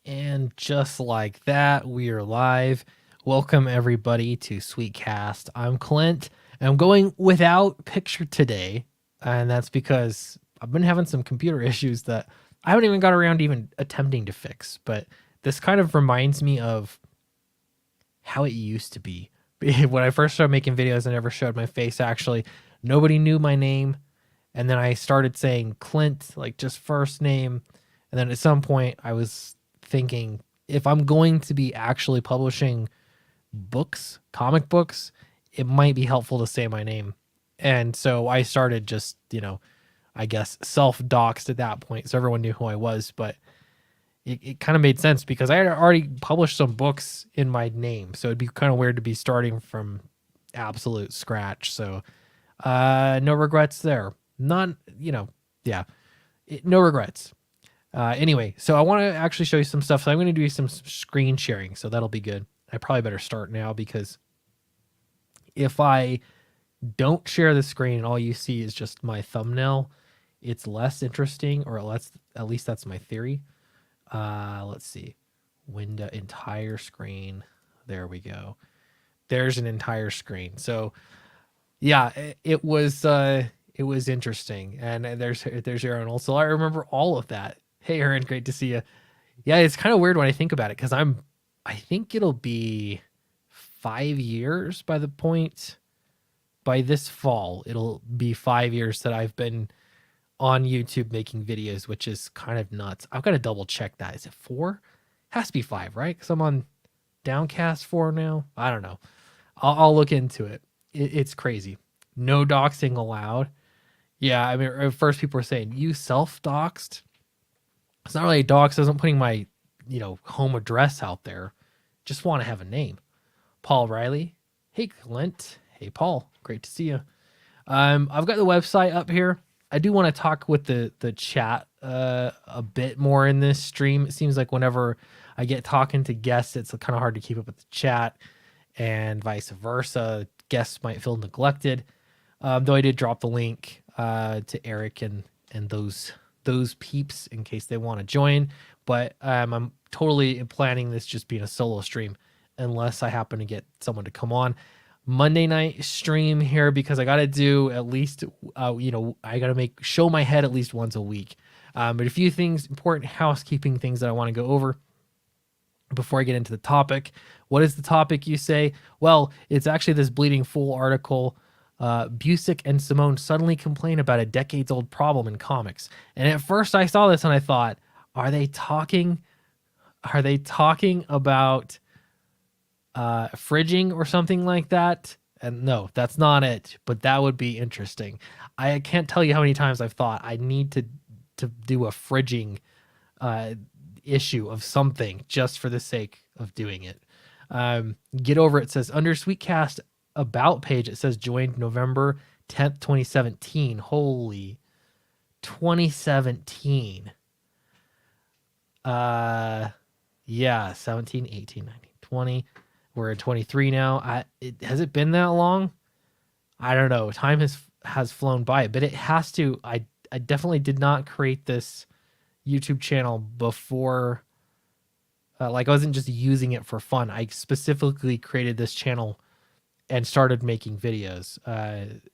And just like that, we are live. Welcome everybody to Sweetcast. I'm Clint, and I'm going without picture today, and that's because I've been having some computer issues that I haven't even got around to even attempting to fix. But this kind of reminds me of how it used to be. When I first started making videos, I never showed my face actually. Nobody knew my name. And then I started saying Clint, like just first name. And then at some point I was thinking, if I'm going to be actually publishing books, comic books, it might be helpful to say my name. And so I started just, I guess self-doxed at that point. So everyone knew who I was, but it kind of made sense because I had already published some books in my name. So it'd be kind of weird to be starting from absolute scratch. So no regrets there. None, yeah, no regrets. Anyway, so I want to actually show you some stuff. So I'm going to do some screen sharing. So that'll be good. I probably better start now because if I don't share the screen and all you see is just my thumbnail, it's less interesting, or at least that's my theory. Let's see. Window, entire screen. There we go. There's an entire screen. So yeah, it was interesting. And there's Aaron also. I remember all of that. Hey Aaron, great to see you. Yeah, it's kind of weird when I think about it because I think it'll be 5 years by this fall. It'll be 5 years that I've been on YouTube making videos, which is kind of nuts. I've got to double check that. Is it 4? Has to be 5, right? Because I'm on Downcast 4 now. I don't know. I'll look into it. It's crazy. No doxing allowed. Yeah, I mean, at first people were saying you self-doxed. It's not really a dox. I wasn't putting my, home address out there. Just want to have a name. Paul Riley. Hey, Clint. Hey, Paul. Great to see you. I've got the website up here. I do want to talk with the chat a bit more in this stream. It seems like whenever I get talking to guests, it's kind of hard to keep up with the chat, and vice versa. Guests might feel neglected. Though I did drop the link to Eric and those peeps in case they want to join. But I'm totally planning this just being a solo stream unless I happen to get someone to come on. Monday night stream here because I got to do at least, I got to show my head at least once a week. But a few things, important housekeeping things that I want to go over before I get into the topic. What is the topic, you say? Well, it's actually this Bleeding Fool article. Busick and Simone suddenly complain about a decades-old problem in comics. And at first I saw this and I thought, are they talking about fridging or something like that? And no, that's not it, but that would be interesting. I can't tell you how many times I've thought I need to do a fridging issue of something just for the sake of doing it. Get over it says under Sweetcast about page, it says joined November 10th, 2017. Holy 2017. Yeah, 17, 18, 19, 20. We're at 23 now. Has it been that long? I don't know. Time has flown by, but it has to. I definitely did not create this YouTube channel before. Like I wasn't just using it for fun. I specifically created this channel and started making videos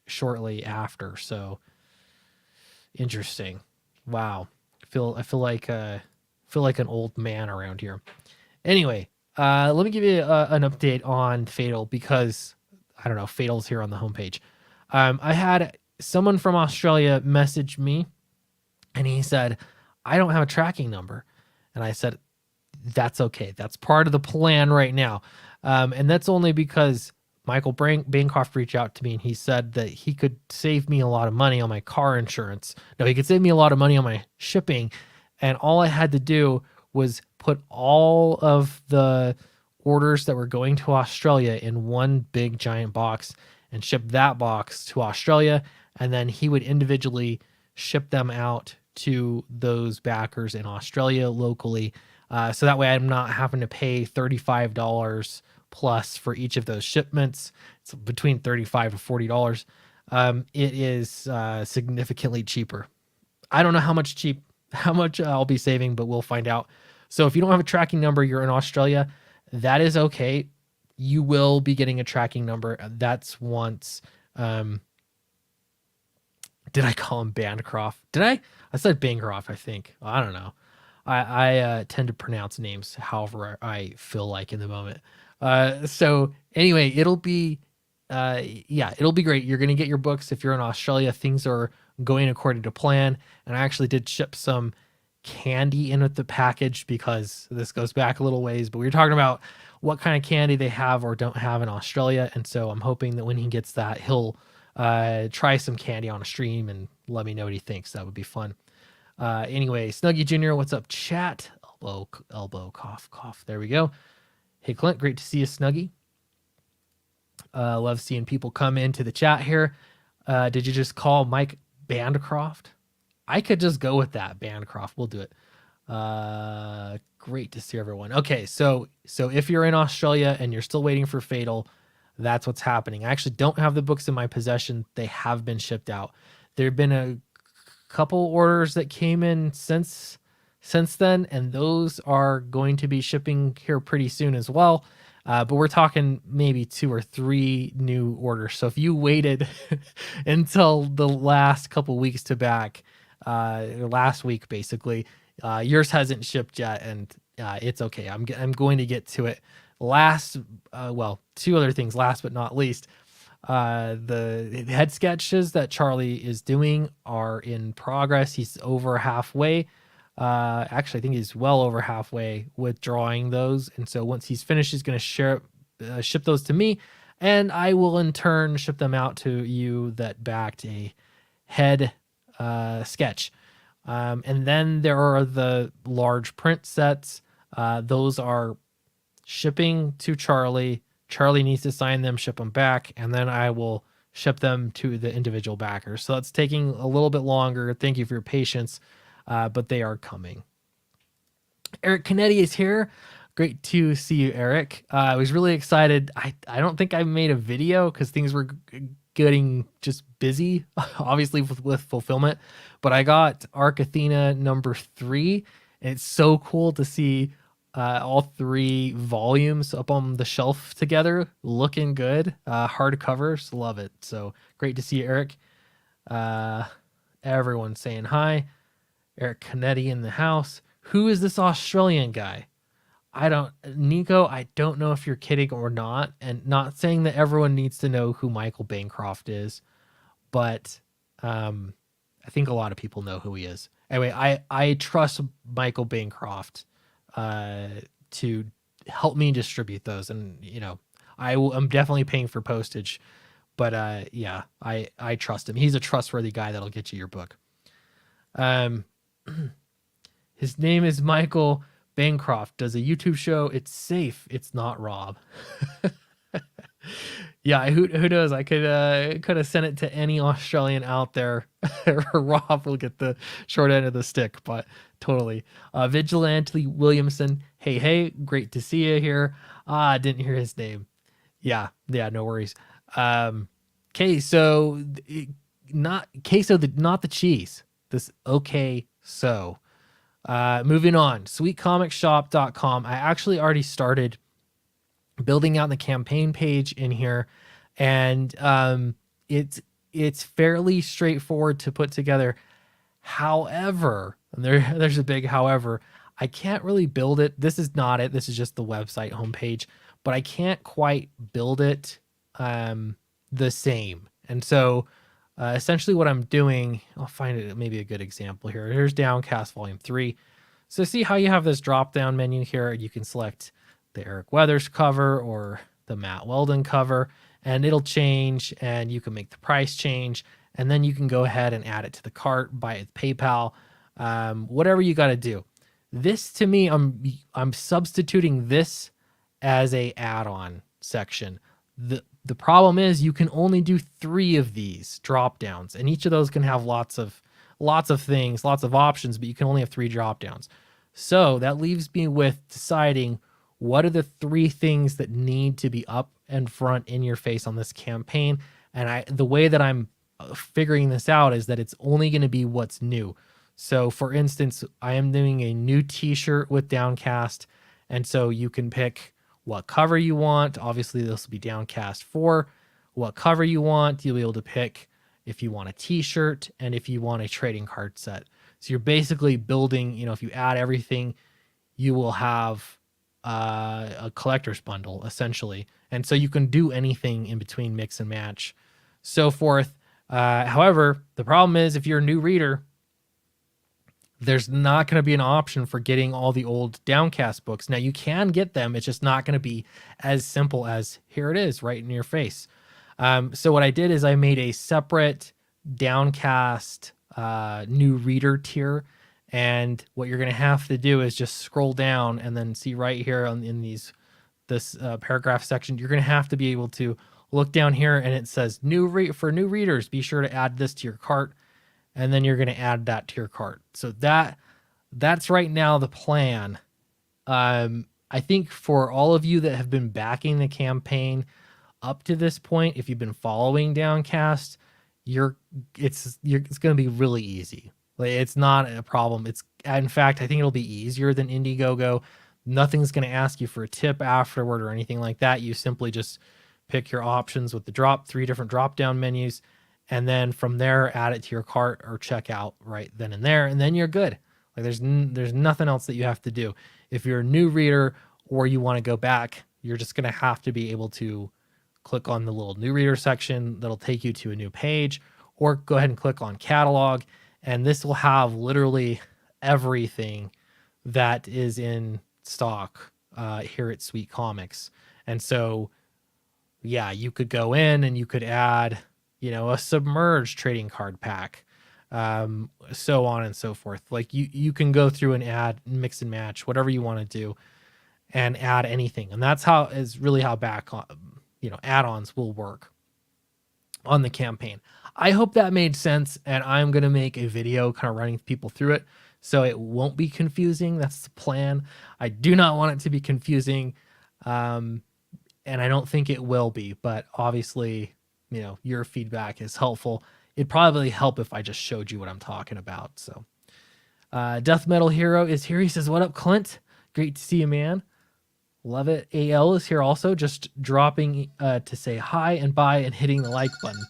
shortly after. So interesting. Wow. I feel like an old man around here. Anyway, let me give you an update on Fatal because I don't know, Fatal's here on the homepage. I had someone from Australia message me and he said, I don't have a tracking number. And I said, that's okay. That's part of the plan right now. And that's only because Michael Bancroft reached out to me and he said that he could save me a lot of money on my car insurance. No, he could save me a lot of money on my shipping. And all I had to do was put all of the orders that were going to Australia in one big giant box and ship that box to Australia. And then he would individually ship them out to those backers in Australia locally. So that way I'm not having to pay $35 plus for each of those shipments. It's between $35 to $40. It is significantly cheaper. I don't know how much I'll be saving, but we'll find out So if you don't have a tracking number, you're in Australia, that is okay. You will be getting a tracking number. That's once. Did I call him Bancroft? Did I? I said Bancroft, I think. I don't know. I tend to pronounce names however I feel like in the moment. So anyway, it'll be it'll be great. You're gonna get your books if you're in Australia. Things are going according to plan, and I actually did ship some candy in with the package because this goes back a little ways. But we were talking about what kind of candy they have or don't have in Australia, and so I'm hoping that when he gets that, he'll try some candy on a stream and let me know what he thinks. That would be fun. Anyway, Snuggie Jr, what's up, chat? Elbow, cough, cough. There we go. Hey, Clint, great to see you, Snuggie. Love seeing people come into the chat here. Did you just call Mike Bancroft? I could just go with that, Bancroft. We'll do it. Great to see everyone. Okay, so if you're in Australia and you're still waiting for Fatal, that's what's happening. I actually don't have the books in my possession. They have been shipped out. There have been a couple orders that came in since then, and those are going to be shipping here pretty soon as well. But we're talking maybe 2 or 3 new orders. So if you waited until the last couple weeks to back, last week basically, yours hasn't shipped yet, and it's okay. I'm going to get to it. Last, 2 other things. Last but not least, the head sketches that Charlie is doing are in progress. He's over halfway. Actually, I think he's well over halfway with drawing those. And so once he's finished, he's going to ship those to me, and I will in turn ship them out to you that backed a head sketch. And then there are the large print sets. Those are shipping to Charlie. Charlie needs to sign them, ship them back, and then I will ship them to the individual backers. So that's taking a little bit longer. Thank you for your patience, but they are coming. Eric Canetti is here. Great to see you, Eric. I was really excited. I don't think I made a video because things were getting just busy, obviously with fulfillment, but I got Arc Athena number 3, and it's so cool to see all 3 volumes up on the shelf together, looking good. Hardcovers, love it. So great to see you, Eric. Everyone saying hi. Eric Canetti in the house. Who is this Australian guy? Nico, I don't know if you're kidding or not, and not saying that everyone needs to know who Michael Bancroft is, but I think a lot of people know who he is. Anyway, I trust Michael Bancroft to help me distribute those, and I'm definitely paying for postage, but I trust him. He's a trustworthy guy that'll get you your book. His name is Michael Bancroft, does a YouTube show. It's safe. It's not Rob. Yeah, who knows? I could have sent it to any Australian out there. Rob will get the short end of the stick, but totally. Vigilante Williamson. Hey, great to see you here. I didn't hear his name. Yeah, no worries. Okay, so not the cheese. This okay, so moving on, sweetcomicshop.com. I actually already started building out the campaign page in here, and it's fairly straightforward to put together. However, and there's a big however, I can't really build it. This is not it. This is just the website homepage, but I can't quite build it the same. And so essentially what I'm doing, I'll find it maybe a good example here. Here's Downcast Volume 3. So see how you have this drop-down menu here. You can select the Eric Weathers cover or the Matt Weldon cover, and it'll change, and you can make the price change, and then you can go ahead and add it to the cart, buy it with PayPal, whatever you got to do. This, to me, I'm substituting this as a add-on section. The problem is you can only do 3 of these drop downs, and each of those can have lots of things, lots of options, but you can only have 3 drop downs. So that leaves me with deciding what are the 3 things that need to be up and front in your face on this campaign. And the way that I'm figuring this out is that it's only going to be what's new. So for instance, I am doing a new t-shirt with Downcast. And so you can pick what cover you want. Obviously, this will be Downcast 4. What cover you want, you'll be able to pick if you want a t-shirt and if you want a trading card set. So you're basically building, if you add everything, you will have a collector's bundle essentially. And so you can do anything in between mix and match, so forth. However, the problem is if you're a new reader, there's not going to be an option for getting all the old Downcast books. Now you can get them. It's just not going to be as simple as here it is right in your face. So what I did is I made a separate Downcast new reader tier. And what you're going to have to do is just scroll down and then see right here in this paragraph section, you're going to have to be able to look down here and it says for new readers, be sure to add this to your cart. And then you're going to add that to your cart. So that's right now the plan. I think for all of you that have been backing the campaign up to this point, if you've been following Downcast, it's going to be really easy. Like, it's not a problem. In fact, I think it'll be easier than Indiegogo. Nothing's going to ask you for a tip afterward or anything like that. You simply just pick your options with the 3 different drop down menus. And then from there, add it to your cart or check out right then and there. And then you're good. Like there's nothing else that you have to do. If you're a new reader or you want to go back, you're just going to have to be able to click on the little new reader section that'll take you to a new page, or go ahead and click on catalog. And this will have literally everything that is in stock here at Sweet Comics. And so, yeah, you could go in and you could add, a submerged trading card pack, so on and so forth. Like you can go through and add, mix and match, whatever you want to do, and add anything. And that's how add-ons will work on the campaign. I hope that made sense, and I'm going to make a video kind of running people through it so it won't be confusing. That's the plan. I do not want it to be confusing, and I don't think it will be, but obviously, your feedback is helpful. It'd probably help if I just showed you what I'm talking about. So Death Metal Hero is here. He says, "What up, Clint? Great to see you, man. Love it." AL is here also, just dropping to say hi and bye and hitting the like button.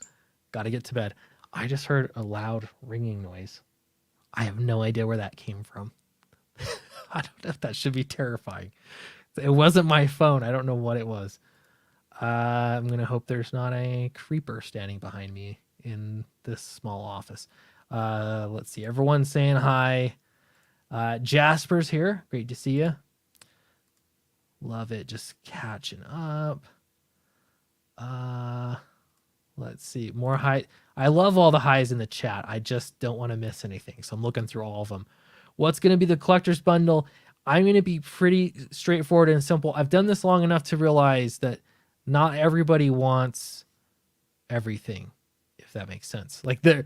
Gotta get to bed. I just heard a loud ringing noise. I have no idea where that came from. I don't know if that should be terrifying. It wasn't my phone. I don't know what it was. I'm going to hope there's not a creeper standing behind me in this small office. Let's see. Everyone's saying hi. Jasper's here. Great to see you. Love it. Just catching up. Let's see. More hi. I love all the highs in the chat. I just don't want to miss anything. So I'm looking through all of them. What's going to be the collector's bundle? I'm going to be pretty straightforward and simple. I've done this long enough to realize that not everybody wants everything, if that makes sense. Like there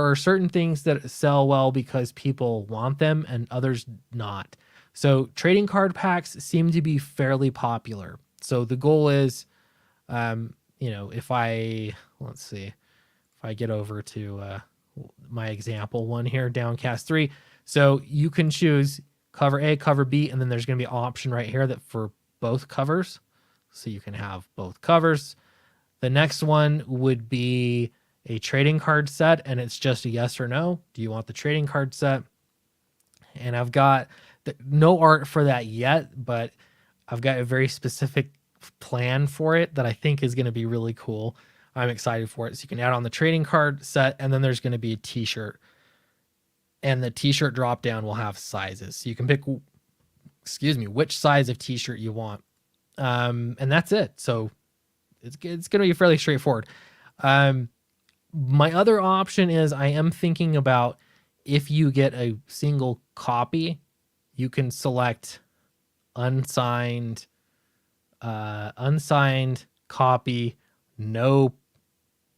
are certain things that sell well because people want them and others not. So trading card packs seem to be fairly popular. So the goal is, if I get over to my example one here, Downcast 3. So you can choose cover A, cover B, and then there's going to be an option right here that for both covers. So you can have both covers. The next one would be a trading card set, and it's just a yes or no. Do you want the trading card set? And I've got no art for that yet, but I've got a very specific plan for it that I think is going to be really cool. I'm excited for it. So you can add on the trading card set, and then there's going to be a t-shirt. And the t-shirt drop down will have sizes. So you can pick, which size of t-shirt you want. And that's it. So it's going to be fairly straightforward. My other option is I am thinking about, if you get a single copy, you can select unsigned copy, no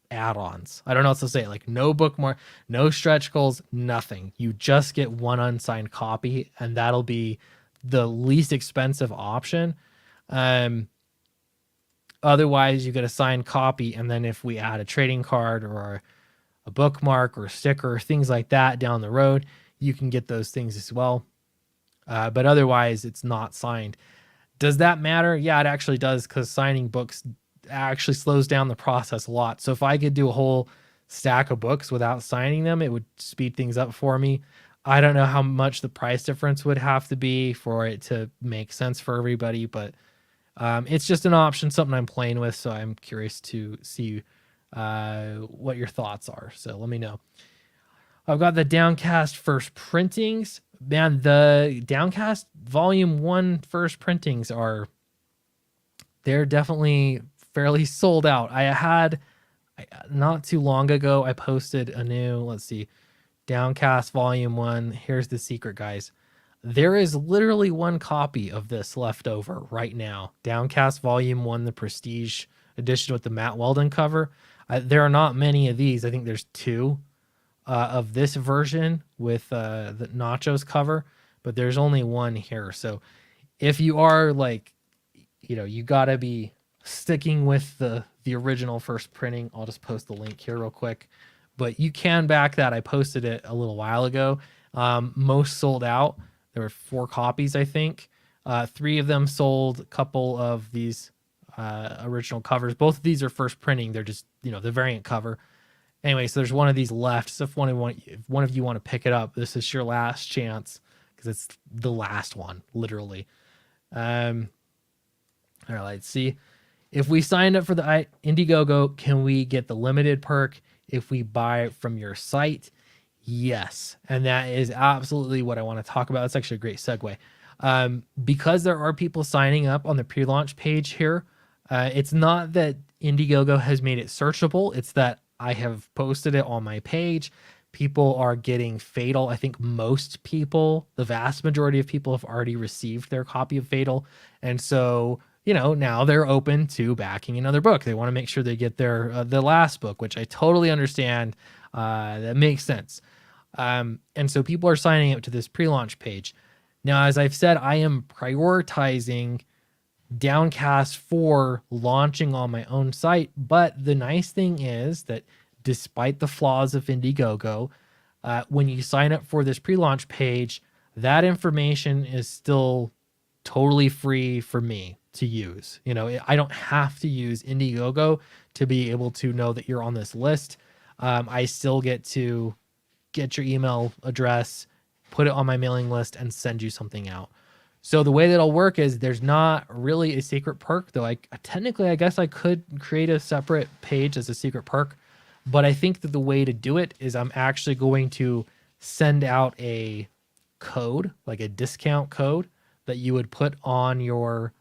add-ons. I don't know what to say. Like no bookmark, no stretch goals, nothing. You just get one unsigned copy, and that'll be the least expensive option. Otherwise, you get a signed copy, and then if we add a trading card or a bookmark or a sticker or things like that down the road, you can get those things as well. But otherwise, it's not signed. Does that matter? Yeah, it actually does, because signing books actually slows down the process a lot. So if I could do a whole stack of books without signing them, it would speed things up for me. I don't know how much the price difference would have to be for it to make sense for everybody, but it's just an option, something I'm playing with. So I'm curious to see what your thoughts are. So let me know. I've got the Downcast first printings. Man, the Downcast Volume 1 first printings they're definitely fairly sold out. Not too long ago, I posted a new, let's see, Downcast Volume 1. Here's the secret, guys. There is literally one copy of this left over right now. Downcast Volume 1, the Prestige edition with the Matt Weldon cover. There are not many of these. I think there's 2 of this version with the Nachos cover, but there's only 1 here. So if you are like, you got to be sticking with the original first printing. I'll just post the link here real quick, but you can back that. I posted it a little while ago. Most sold out. There were 4 copies, I think. 3 of them sold. A couple of these original covers. Both of these are first printing. They're just, the variant cover. Anyway, so there's one of these left. So if one of you want to pick it up, this is your last chance, because it's the last one, literally. All right, let's see. If we signed up for the Indiegogo, can we get the limited perk if we buy from your site? Yes. And that is absolutely what I want to talk about. That's actually a great segue. Because there are people signing up on the pre-launch page here, it's not that Indiegogo has made it searchable. It's that I have posted it on my page. People are getting Fatal. I think most people, the vast majority of people, have already received their copy of Fatal. And so, now they're open to backing another book. They want to make sure they get their the last book, which I totally understand. That makes sense. And so people are signing up to this pre-launch page. Now, as I've said, I am prioritizing Downcast for launching on my own site. But the nice thing is that despite the flaws of Indiegogo, when you sign up for this pre-launch page, that information is still totally free for me to use. I don't have to use Indiegogo to be able to know that you're on this list. I still get to get your email address, put it on my mailing list, and send you something out. So the way that'll work is there's not really a secret perk, though. Technically, I guess I could create a separate page as a secret perk, but I think that the way to do it is I'm actually going to send out a code, like a discount code, that you would put on your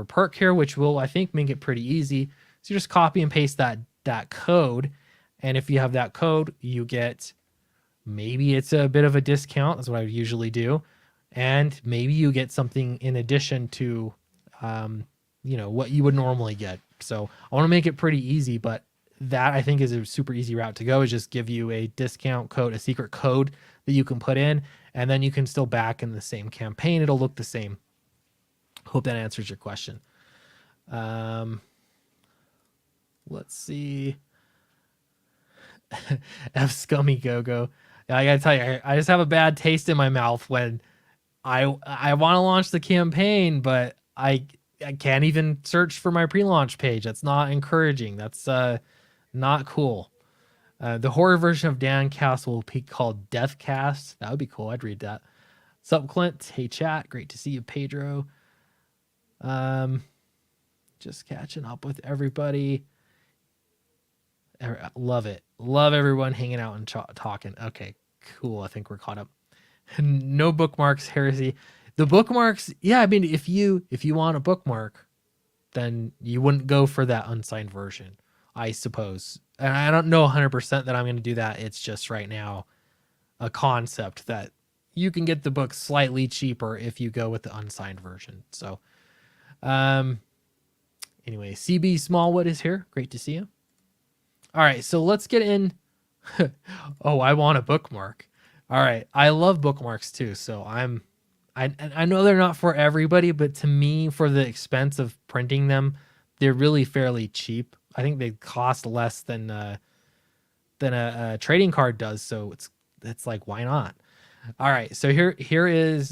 perk here, which will, I think, make it pretty easy. So you just copy and paste that code, and if you have that code, you get, maybe it's a bit of a discount. That's what I would usually do. And maybe you get something in addition to, what you would normally get. So I want to make it pretty easy, but that, I think, is a super easy route to go, is just give you a discount code, a secret code that you can put in, and then you can still back in the same campaign. It'll look the same. Hope that answers your question. Let's see. F Scummy Go-Go. I gotta tell you, I just have a bad taste in my mouth when I want to launch the campaign, but I can't even search for my pre-launch page. That's not encouraging. That's not cool. The horror version of Downcast will be called Deathcast. That would be cool. I'd read that. Sup, Clint? Hey, chat. Great to see you, Pedro. Just catching up with everybody. Love it. Love everyone hanging out and talking. Okay, cool. I think we're caught up. No bookmarks, heresy. The bookmarks, yeah, I mean, if you want a bookmark, then you wouldn't go for that unsigned version, I suppose. And I don't know 100% that I'm going to do that. It's just right now a concept that you can get the book slightly cheaper if you go with the unsigned version. So, anyway, CB Smallwood is here. Great to see you. All right, so let's get in. Oh, I want a bookmark. All right, I love bookmarks too. So I know they're not for everybody, but to me, for the expense of printing them, they're really fairly cheap. I think they cost less than a trading card does. So it's like, why not? All right, so here is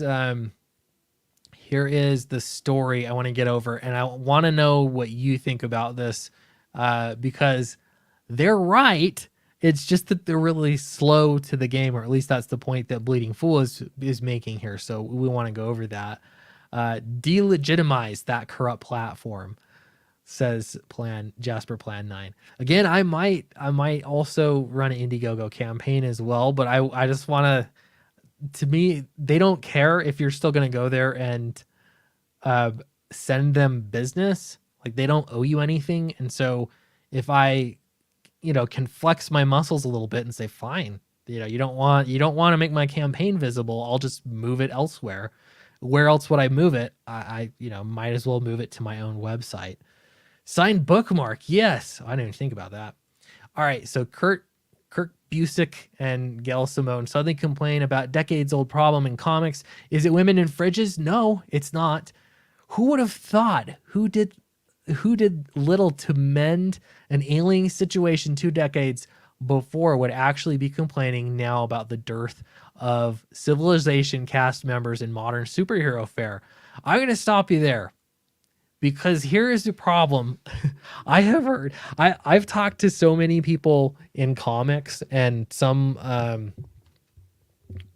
the story I want to get over, and I want to know what you think about this, because they're right. It's just that they're really slow to the game, or at least that's the point that Bleeding Fool is making here. So we want to go over that. Delegitimize that corrupt platform, says Plan Jasper Plan 9. Again, I might also run an Indiegogo campaign as well, but I just want to me, they don't care if you're still going to go there and uh, send them business. Like, they don't owe you anything. And so if I, can flex my muscles a little bit and say, fine, you don't want to make my campaign visible, I'll just move it elsewhere. Where else would I move it? I might as well move it to my own website. Signed bookmark. Yes. I didn't even think about that. All right. So Kirk Busick and Gail Simone suddenly complain about decades old problem in comics. Is it women in fridges? No, it's not. Who would have thought? Who did little to mend an alien situation 2 decades before would actually be complaining now about the dearth of Civilization cast members in modern superhero fare? I'm going to stop you there, because here is the problem. I've talked to so many people in comics, and some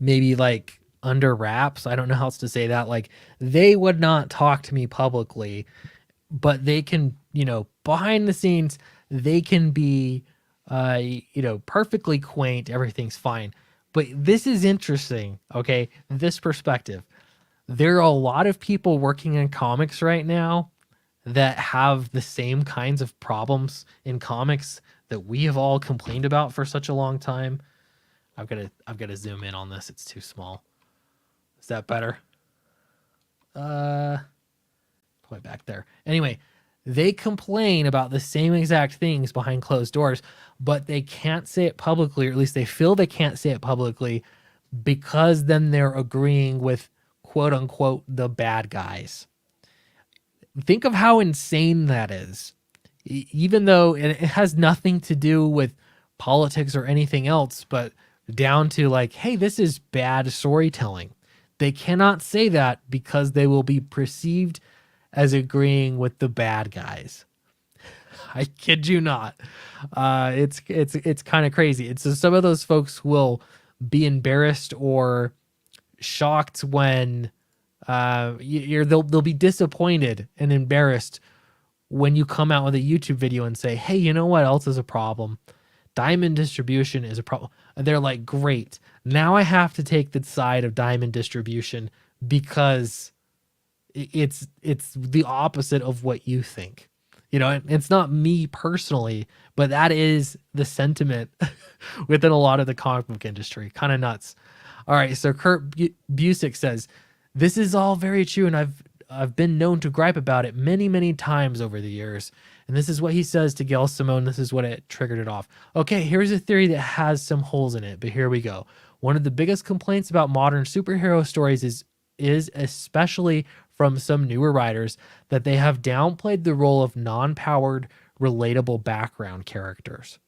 maybe like under wraps, I don't know how else to say that, like they would not talk to me publicly, but they can, behind the scenes, they can be perfectly quaint, everything's fine. But this is interesting, okay? This perspective. There are a lot of people working in comics right now that have the same kinds of problems in comics that we have all complained about for such a long time. I've got to zoom in on this. It's too small. Is that better? Probably back there. Anyway, they complain about the same exact things behind closed doors, but they can't say it publicly, or at least they feel they can't say it publicly, because then they're agreeing with quote unquote the bad guys. Think of how insane that is. Even though it has nothing to do with politics or anything else, but down to like, hey, this is bad storytelling. They cannot say that because they will be perceived as agreeing with the bad guys. I kid you not. It's kind of crazy. It's just some of those folks will be embarrassed or shocked when they'll be disappointed and embarrassed when you come out with a YouTube video and say, hey, you know what else is a problem? Diamond distribution is a problem. And they're like, great. Now I have to take the side of diamond distribution because it's the opposite of what you think. It's not me personally, but that is the sentiment within a lot of the comic book industry. Kind of nuts. All right, so Kurt Busick says, this is all very true, and I've been known to gripe about it many, many times over the years. And this is what he says to Gail Simone. This is what it triggered it off. Okay, here's a theory that has some holes in it, but here we go. One of the biggest complaints about modern superhero stories is especially from some newer writers, that they have downplayed the role of non-powered, relatable background characters.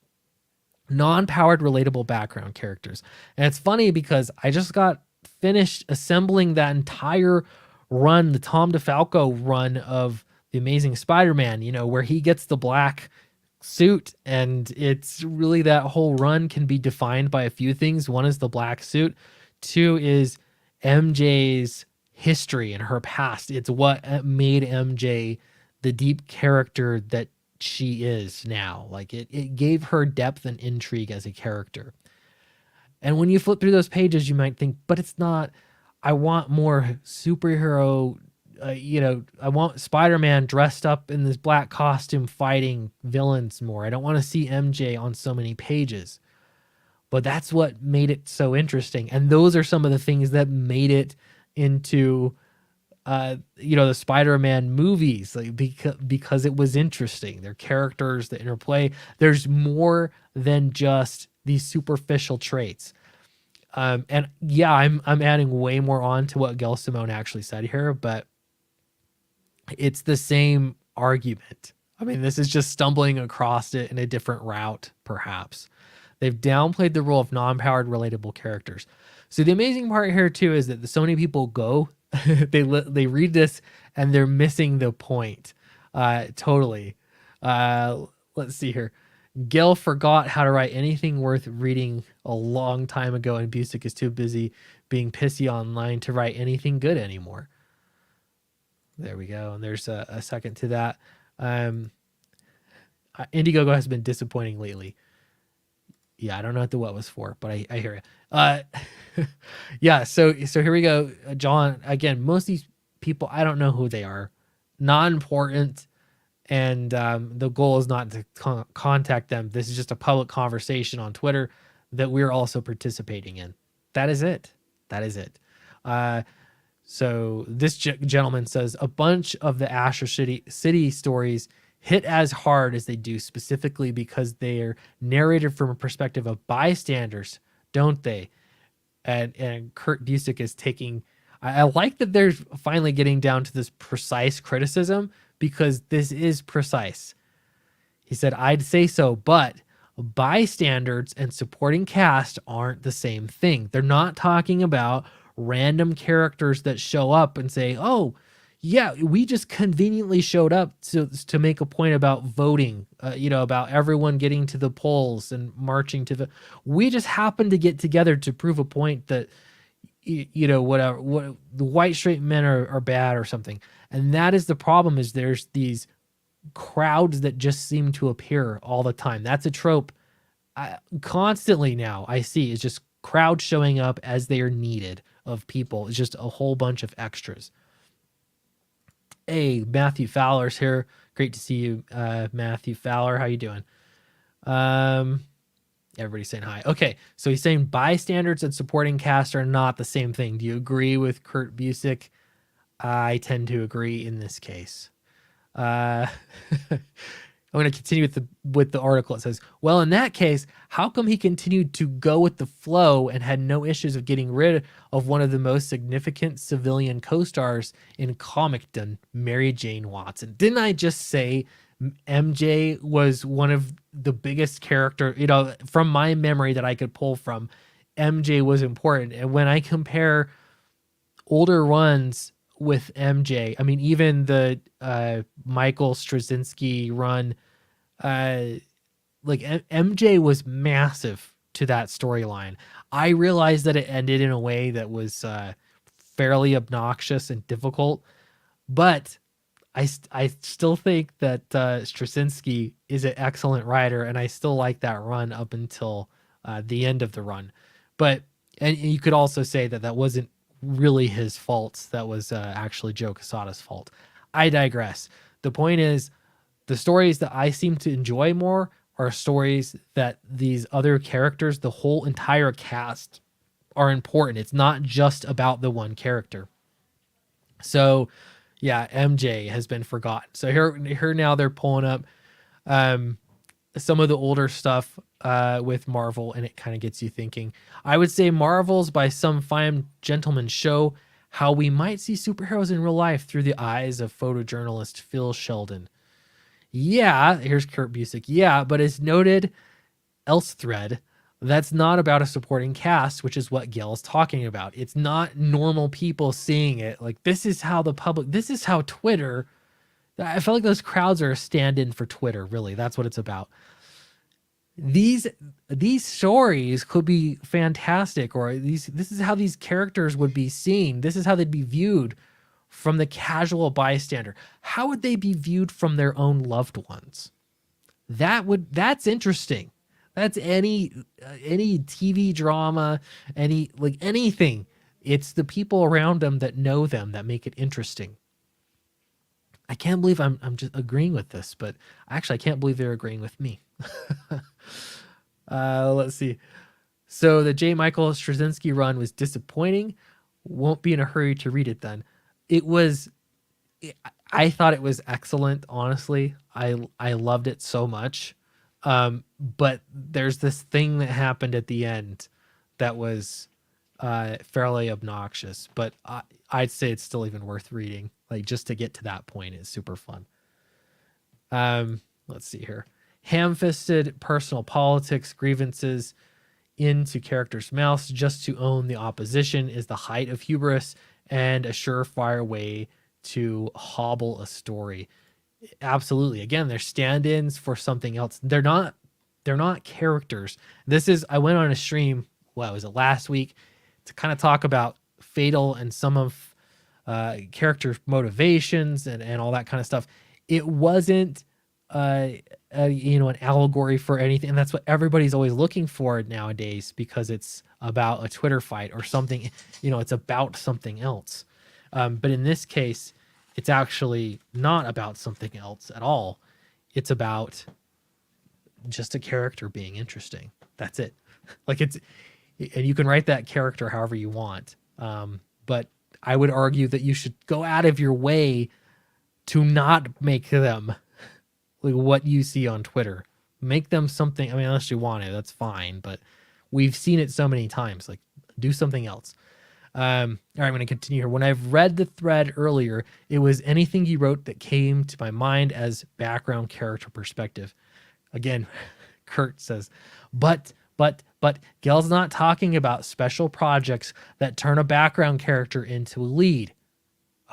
Non-powered, relatable background characters. And it's funny because I just got finished assembling that entire run, the Tom DeFalco run of The Amazing Spider-Man, where he gets the black suit, and it's really, that whole run can be defined by a few things. One is the black suit. Two is MJ's history and her past. It's what made MJ the deep character that she is now. Like it gave her depth and intrigue as a character. And when you flip through those pages, you might think, but it's not, I want more superhero, I want Spider-Man dressed up in this black costume fighting villains more. I don't want to see MJ on so many pages. But that's what made it so interesting. And those are some of the things that made it into the Spider-Man movies, like because it was interesting. Their characters, the interplay. There's more than just these superficial traits. And yeah, I'm adding way more on to what Gail Simone actually said here, but it's the same argument. I mean, this is just stumbling across it in a different route, perhaps. They've downplayed the role of non-powered relatable characters. So the amazing part here too is that so many people go, they read this and they're missing the point. Totally. Let's see here. Gil forgot how to write anything worth reading a long time ago, and Busick is too busy being pissy online to write anything good anymore. There we go. And there's a second to that. Indiegogo has been disappointing lately. Yeah, I don't know what the what was for, but I hear you. Yeah, so here we go. John, again, most of these people, I don't know who they are. Not important. And the goal is not to contact them. This is just a public conversation on Twitter that we're also participating in. That is it. That is it. So this gentleman says a bunch of the Asher City stories hit as hard as they do, specifically because they are narrated from a perspective of bystanders, don't they? And Kurt Busick is taking. I like that they're finally getting down to this precise criticism, because this is precise. He said, I'd say so, but bystanders and supporting cast aren't the same thing. They're not talking about random characters that show up and say, oh, yeah, we just conveniently showed up to make a point about voting, about everyone getting to the polls and marching to the. We just happened to get together to prove a point that, whatever, what the white straight men are bad or something. And that is the problem, is there's these crowds that just seem to appear all the time. That's a trope constantly now I see, is just crowds showing up as they are needed of people. It's just a whole bunch of extras. Hey, Matthew Fowler's here. Great to see you, Matthew Fowler. How you doing? Everybody's saying hi. Okay, so he's saying bystanders and supporting cast are not the same thing. Do you agree with Kurt Busick? I tend to agree in this case. I'm going to continue with the article. It says, well, in that case, how come he continued to go with the flow and had no issues of getting rid of one of the most significant civilian co-stars in comicdom, Mary Jane Watson? Didn't I just say MJ was one of the biggest character, from my memory that I could pull from? MJ was important. And when I compare older runs with MJ, I mean, even the Michael Straczynski run, MJ was massive to that storyline. I realized that it ended in a way that was fairly obnoxious and difficult, but I still think that Straczynski is an excellent writer, and I still like that run up until the end of the run. And you could also say that wasn't really his fault. That was actually Joe Quesada's fault. I digress. The point is, the stories that I seem to enjoy more are stories that these other characters, the whole entire cast, are important. It's not just about the one character. So yeah, MJ has been forgotten. So here now they're pulling up some of the older stuff with Marvel, and it kind of gets you thinking. I would say Marvel's By Some Fine Gentlemen show how we might see superheroes in real life through the eyes of photojournalist Phil Sheldon. Yeah, here's Kurt Busick. Yeah, but as noted elsethread, that's not about a supporting cast, which is what Gail is talking about. It's not normal people seeing it. Like, this is how Twitter, I feel like those crowds are a stand-in for Twitter, really. That's what it's about. These stories could be fantastic, or this is how these characters would be seen. This is how they'd be viewed from the casual bystander. How would they be viewed from their own loved ones? That's interesting. That's any TV drama, anything. It's the people around them that know them that make it interesting. I can't believe I'm just agreeing with this, but actually I can't believe they're agreeing with me. Let's see. So the J. Michael Straczynski run was disappointing. Won't be in a hurry to read it then. I thought it was excellent, honestly. I loved it so much. But there's this thing that happened at the end that was fairly obnoxious, but I'd say it's still even worth reading. Like, just to get to that point is super fun. Let's see here. Ham-fisted personal politics grievances. into characters' mouths just to own the opposition is the height of hubris and a surefire way to hobble a story. Absolutely. Again, they're stand-ins for something else. They're not characters. This is I went on a stream, what was it, last week, to kind of talk about Fatal and some of character motivations and all that kind of stuff. It wasn't an allegory for anything, and that's what everybody's always looking for nowadays, because it's about a Twitter fight or something. It's about something else. But in this case, it's actually not about something else at all. It's about just a character being interesting. That's it. And you can write that character however you want. But I would argue that you should go out of your way to not make them like what you see on Twitter. Make them something. I mean, unless you want to, that's fine. But we've seen it so many times. Like, do something else. All right, I'm going to continue here. When I've read the thread earlier, it was anything you wrote that came to my mind as background character perspective. Again, Kurt says, but Gel's not talking about special projects that turn a background character into a lead.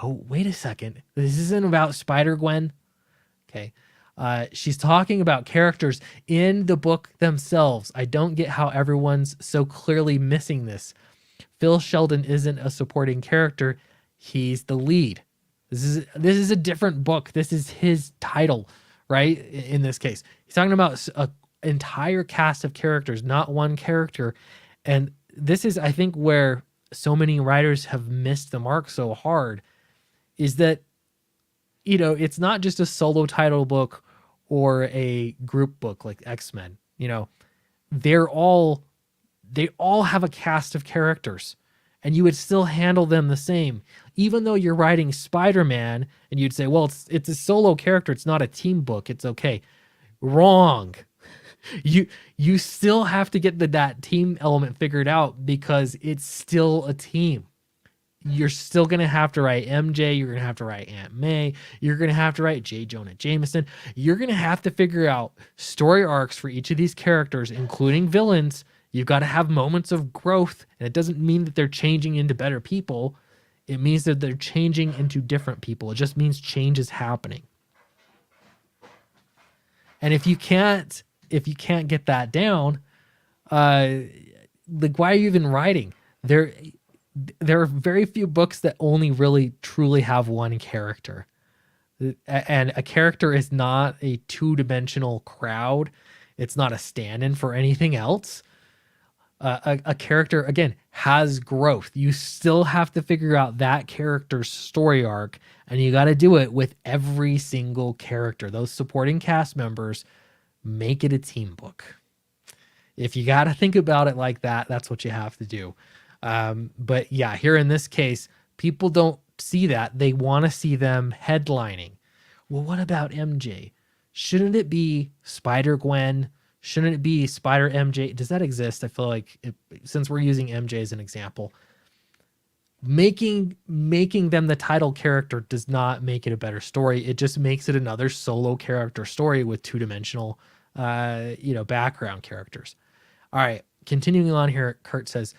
Oh, wait a second. This isn't about Spider-Gwen. Okay. She's talking about characters in the book themselves. I don't get how everyone's so clearly missing this. Phil Sheldon isn't a supporting character. He's the lead. This is a different book. This is his title, right? In this case, he's talking about an entire cast of characters, not one character. And this is, I think, where so many writers have missed the mark so hard, is that, it's not just a solo title book or a group book like X-Men. They all have a cast of characters, and you would still handle them the same. Even though you're writing Spider-Man and you'd say, well, it's a solo character, it's not a team book, it's okay. Wrong. You still have to get that team element figured out, because it's still a team. You're still going to have to write MJ. You're going to have to write Aunt May. You're going to have to write J. Jonah Jameson. You're going to have to figure out story arcs for each of these characters, including villains. You've got to have moments of growth. And it doesn't mean that they're changing into better people. It means that they're changing into different people. It just means change is happening. And if you can't get that down, why are you even writing? There are very few books that only really truly have one character. And a character is not a two-dimensional crowd. It's not a stand-in for anything else. A character, again, has growth. You still have to figure out that character's story arc, and you got to do it with every single character. Those supporting cast members make it a team book. If you got to think about it like that, that's what you have to do. But yeah, here in this case, people don't see that. They want to see them headlining. Well, what about MJ? Shouldn't it be Spider-Gwen? Shouldn't it be Spider MJ? Does that exist? I feel like since we're using MJ as an example, making them the title character does not make it a better story. It just makes it another solo character story with two-dimensional, background characters. All right, continuing on here, Kurt says,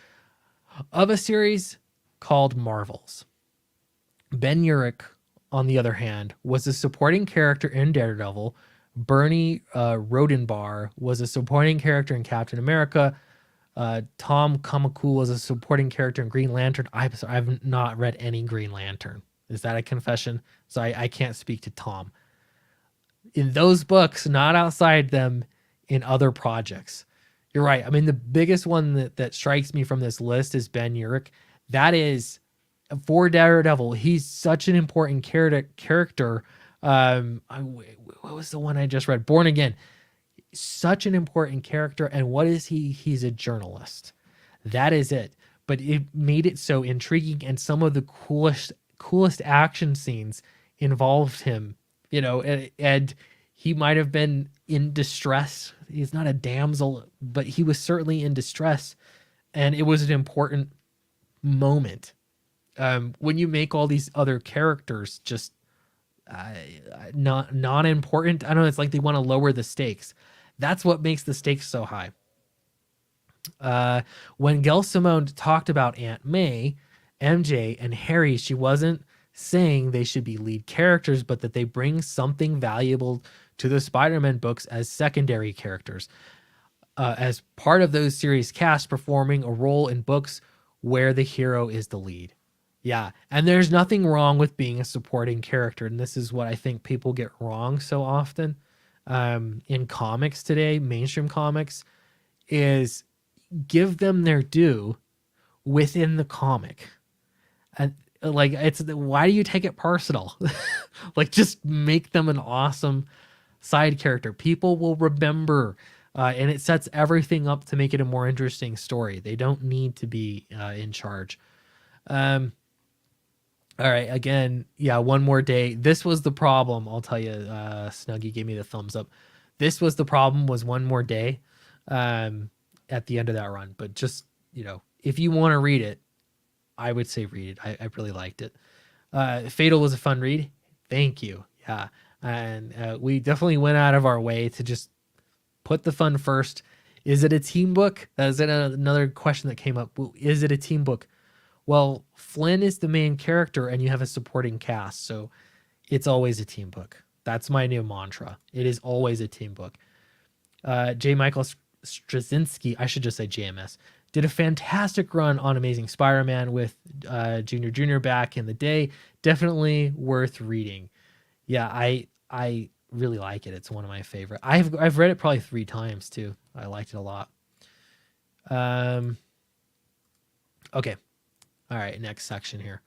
of a series called Marvels, Ben Urich, on the other hand, was a supporting character in Daredevil. Bernie Rodenbar was a supporting character in Captain America. Tom Kamakul was a supporting character in Green Lantern. I've not read any Green Lantern. Is that a confession? So I can't speak to Tom. In those books, not outside them, in other projects. You're right. I mean, the biggest one that strikes me from this list is Ben Urich. That is, for Daredevil, he's such an important character. What was the one I just read? Born Again. Such an important character. And what is he? He's a journalist. That is it. But it made it so intriguing, and some of the coolest action scenes involved him, and he might have been in distress. He's not a damsel, but he was certainly in distress. And it was an important moment. When you make all these other characters just not important, I don't know, it's like they want to lower the stakes. That's what makes the stakes so high. Uh, when Gail Simone talked about Aunt May, MJ, and Harry, she wasn't saying they should be lead characters, but that they bring something valuable to the Spider-Man books as secondary characters. As part of those series cast, performing a role in books where the hero is the lead. Yeah, and there's nothing wrong with being a supporting character, and this is what I think people get wrong so often in comics today, mainstream comics, is give them their due within the comic. And like, it's why do you take it personal? Like, just make them an awesome side character. People will remember, and it sets everything up to make it a more interesting story. They don't need to be in charge. All right, again, yeah, one more day. This was the problem. I'll tell you, Snuggie gave me the thumbs up. This was the problem, was one more day at the end of that run. But just, if you want to read it, I would say read it. I really liked it. Fatal was a fun read. Thank you. Yeah. And we definitely went out of our way to just put the fun first. Is it a team book? That is another question that came up. Is it a team book? Well, Flynn is the main character and you have a supporting cast, so it's always a team book. That's my new mantra. It is always a team book. J. Michael Straczynski, I should just say JMS, did a fantastic run on Amazing Spider-Man with Junior Jr. back in the day. Definitely worth reading. Yeah, I really like it. It's one of my favorite. I've read it probably 3 times too. I liked it a lot. Okay. All right, next section here.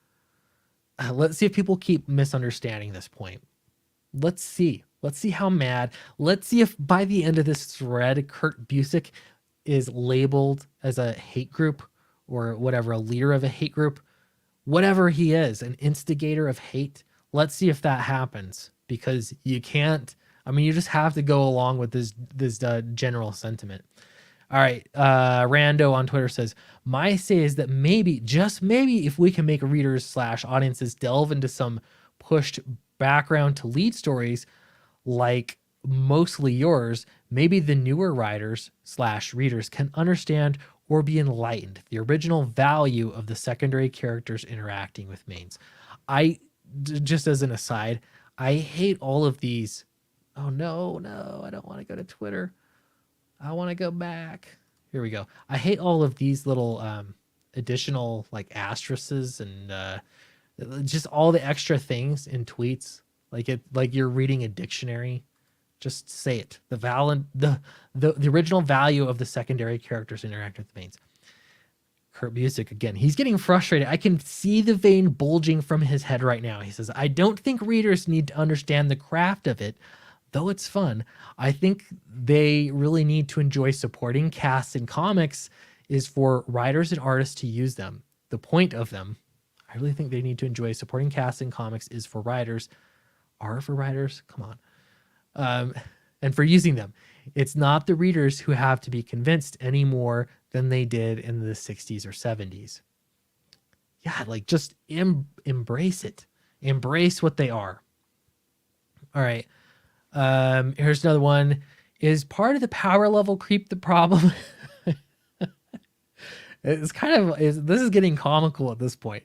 Let's see if people keep misunderstanding this point. Let's see. Let's see how mad. Let's see if by the end of this thread, Kurt Busick is labeled as a hate group or whatever, a leader of a hate group. Whatever he is, an instigator of hate. Let's see if that happens, because you can't. I mean, you just have to go along with this general sentiment. All right, Rando on Twitter says, my say is that maybe, just maybe, if we can make readers / audiences delve into some pushed background to lead stories like Mostly Yours, maybe the newer writers / readers can understand or be enlightened the original value of the secondary characters interacting with mains. Just as an aside, I hate all of these. Oh, no, I don't want to go to Twitter. I want to go back. Here we go. I hate all of these little additional like asterisks and just all the extra things in tweets. Like you're reading a dictionary. Just say it. The original value of the secondary characters interact with the mains. Kurt Busick again. He's getting frustrated. I can see the vein bulging from his head right now. He says, I don't think readers need to understand the craft of it, though it's fun. I think they really need to enjoy supporting casts in comics is for writers and artists to use them. The point of them, I really think they need to enjoy supporting casts in comics is for writers. Are for writers? Come on. And for using them. It's not the readers who have to be convinced any more than they did in the 60s or 70s. Yeah, like just embrace it. Embrace what they are. All right. Here's another one. Is part of the power level creep the problem? It's kind of, this is getting comical at this point.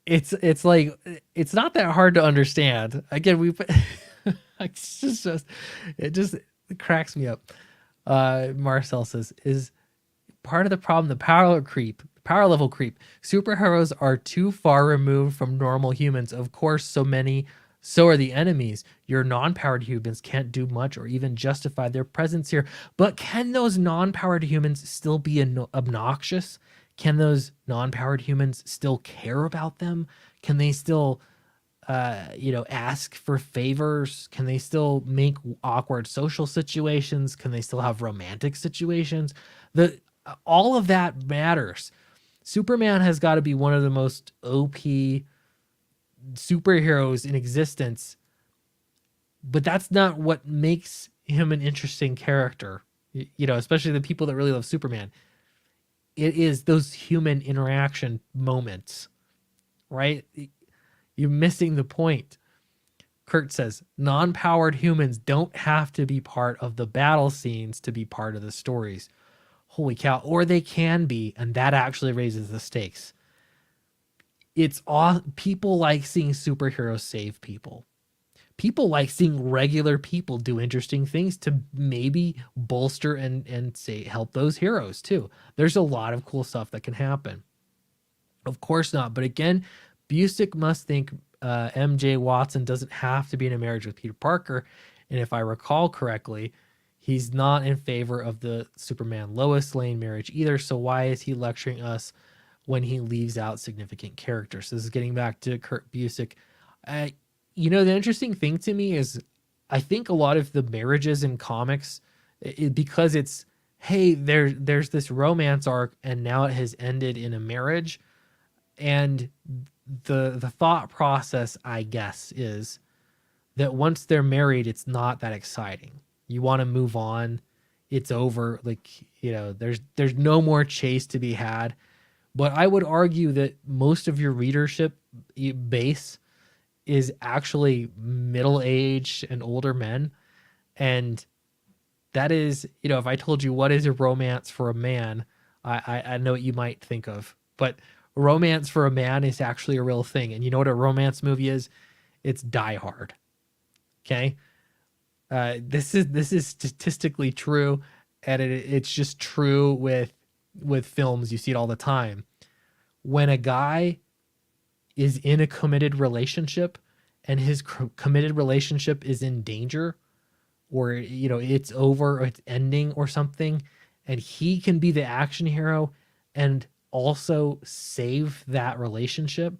It's like, it's not that hard to understand. Again, it just cracks me up. Marcel says, is part of the problem the power level creep. Superheroes are too far removed from normal humans. Of course, so are the enemies. Your non-powered humans can't do much or even justify their presence here. But can those non-powered humans still be obnoxious? Can those non-powered humans still care about them? Can they still, ask for favors? Can they still make awkward social situations? Can they still have romantic situations? All of that matters. Superman has got to be one of the most OP superheroes in existence, but that's not what makes him an interesting character, especially the people that really love Superman. It is those human interaction moments, right? You're missing the point. Kurt says, non-powered humans don't have to be part of the battle scenes to be part of the stories. holy cow, or they can be, and that actually raises the stakes. It's all people like seeing superheroes save people. People like seeing regular people do interesting things to maybe bolster and say help those heroes too. There's a lot of cool stuff that can happen. Of course not, but again, Busick must think MJ Watson doesn't have to be in a marriage with Peter Parker, and if I recall correctly, he's not in favor of the Superman Lois Lane marriage either. So why is he lecturing us when he leaves out significant characters? So this is getting back to Kurt Busick. The interesting thing to me is I think a lot of the marriages in comics, because it's, hey, there's this romance arc and now it has ended in a marriage, and the thought process, I guess, is that once they're married, it's not that exciting. You want to move on. It's over. Like, there's no more chase to be had. But I would argue that most of your readership base is actually middle-aged and older men. And that is, if I told you what is a romance for a man, I know what you might think of. But romance for a man is actually a real thing. And you know what a romance movie is? It's Die Hard. Okay? This is statistically true, and it's just true with films. You see it all the time. When a guy is in a committed relationship and his committed relationship is in danger, or it's over or it's ending or something, and he can be the action hero and also save that relationship,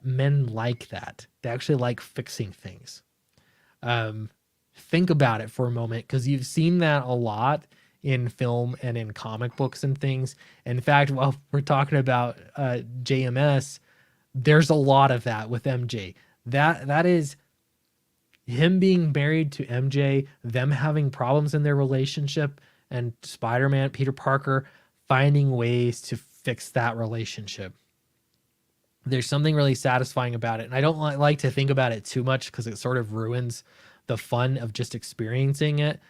men like that. They actually like fixing things. Think about it for a moment, because you've seen that a lot in film and in comic books and things. In fact, while we're talking about JMS, there's a lot of that with MJ. That is him being married to MJ, them having problems in their relationship, and Spider-Man, Peter Parker, finding ways to fix that relationship. There's something really satisfying about it. And I don't like to think about it too much, because it sort of ruins the fun of just experiencing it.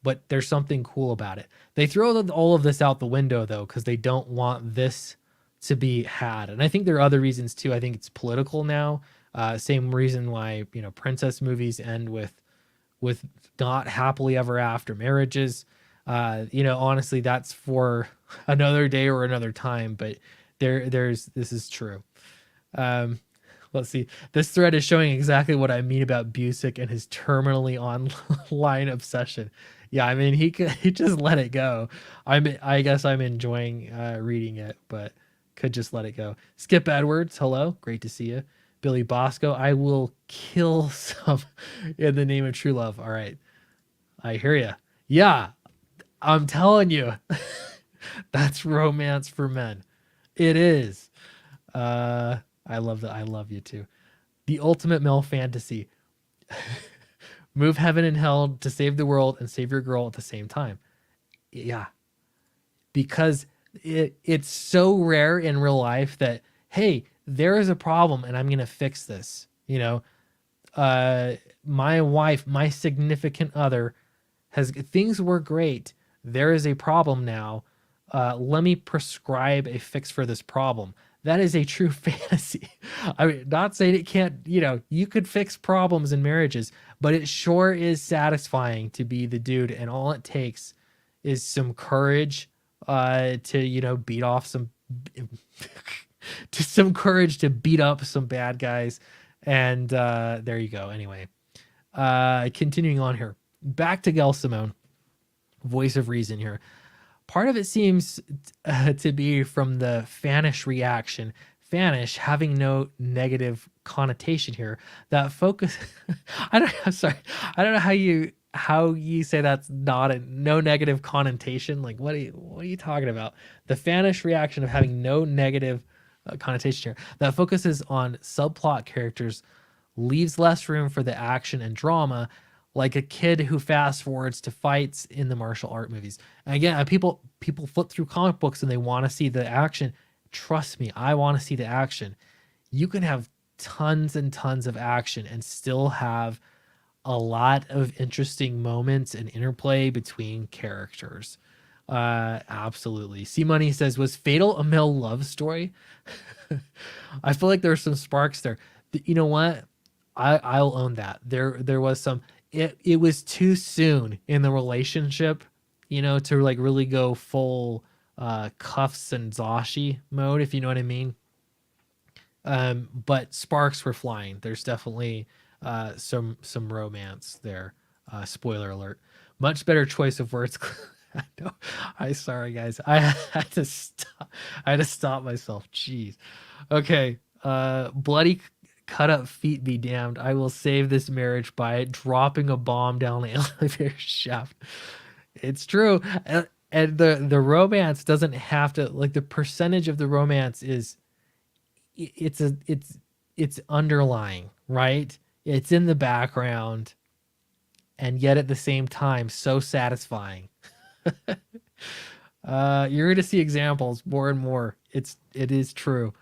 But there's something cool about it. They throw all of this out the window, though, because they don't want this to be had. And I think there are other reasons too. I think it's political now. Same reason why princess movies end with not happily ever after marriages. Honestly, that's for another day or another time. But this is true. Let's see. This thread is showing exactly what I mean about Busick and his terminally online obsession. Yeah, I mean, he just let it go. I guess I'm enjoying reading it, but could just let it go. Skip Edwards, hello, great to see you. Billy Bosco, I will kill some in the name of true love. All right, I hear you. Yeah, I'm telling you, that's romance for men. It is. I love that. I love you too. The ultimate male fantasy. Move heaven and hell to save the world and save your girl at the same time. Yeah. Because it's so rare in real life that, hey, there is a problem and I'm going to fix this. My wife, my significant other, things were great. There is a problem now. Let me prescribe a fix for this problem. That is a true fantasy. I mean, not saying it can't, you could fix problems in marriages, but it sure is satisfying to be the dude. And all it takes is some courage to, beat off some, some courage to beat up some bad guys. And there you go. Anyway, continuing on here. Back to Gail Simone, voice of reason here. Part of it seems to be from the fanish reaction. Fanish having no negative connotation here. That focus. I'm sorry. I don't know how you say that's not no negative connotation. Like what are you talking about? The fanish reaction of having no negative connotation here. That focuses on subplot characters, leaves less room for the action and drama, like a kid who fast forwards to fights in the martial art movies. And again, people flip through comic books and they want to see the action. Trust me, I want to see the action. You can have tons and tons of action and still have a lot of interesting moments and interplay between characters. Absolutely. C Money says, was Fatal a male love story? I feel like there's some sparks there. You know what? I'll own that. There was some. It was too soon in the relationship, to like really go full cuffs and Zashi mode, if you know what I mean. But sparks were flying. There's definitely some romance there. Spoiler alert. Much better choice of words. I know. Sorry guys. I had to stop. I had to stop myself. Jeez. Okay. Bloody cut up feet be damned. I will save this marriage by dropping a bomb down the elevator shaft. It's true. And the romance doesn't have to, like, the percentage of the romance is it's underlying, right? It's in the background, and yet at the same time so satisfying. You're going to see examples more and more. It is true.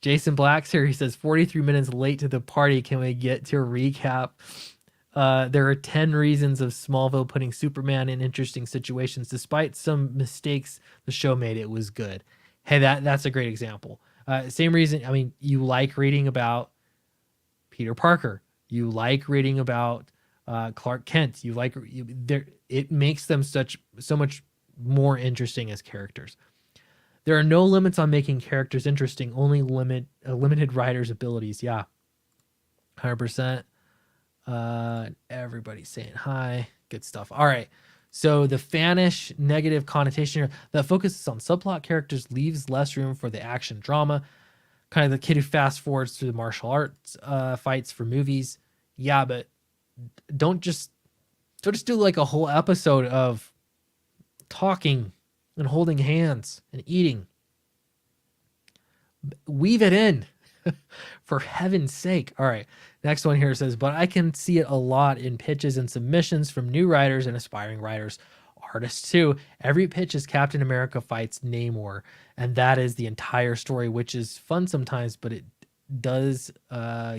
Jason Black's here. He says 43 minutes late to the party. Can we get to a recap? There are 10 reasons of Smallville putting Superman in interesting situations. Despite some mistakes the show made, it was good. Hey, that's a great example. Same reason. I mean, you like reading about Peter Parker. You like reading about Clark Kent. It makes them so much more interesting as characters. There are no limits on making characters interesting. Only limited writer's abilities. Yeah, 100%. Everybody's saying hi. Good stuff. All right. So the fanish negative connotation that focuses on subplot characters leaves less room for the action drama. Kind of the kid who fast forwards through the martial arts fights for movies. Yeah, but don't just do like a whole episode of talking and holding hands and eating. Weave it in. For heaven's sake. All right. Next one here says, but I can see it a lot in pitches and submissions from new writers and aspiring writers, artists too. Every pitch is Captain America fights Namor, and that is the entire story, which is fun sometimes, but it does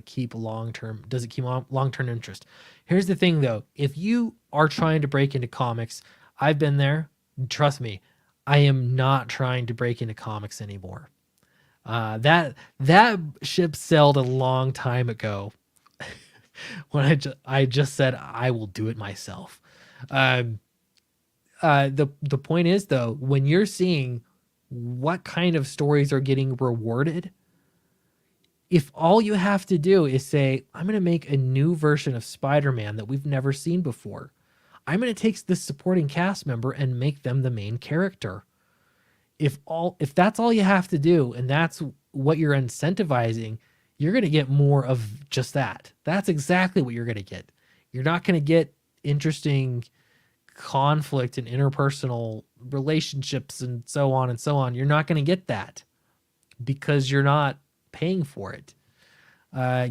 keep long-term interest. Here's the thing though. If you are trying to break into comics, I've been there. Trust me, I am not trying to break into comics anymore. That ship sailed a long time ago when I just said I will do it myself. The point is though, when you're seeing what kind of stories are getting rewarded, if all you have to do is say, I'm going to make a new version of Spider-Man that we've never seen before. I'm going to take this supporting cast member and make them the main character. If that's all you have to do and that's what you're incentivizing, you're going to get more of just that. That's exactly what you're going to get. You're not going to get interesting conflict and interpersonal relationships and so on and so on. You're not going to get that because you're not paying for it.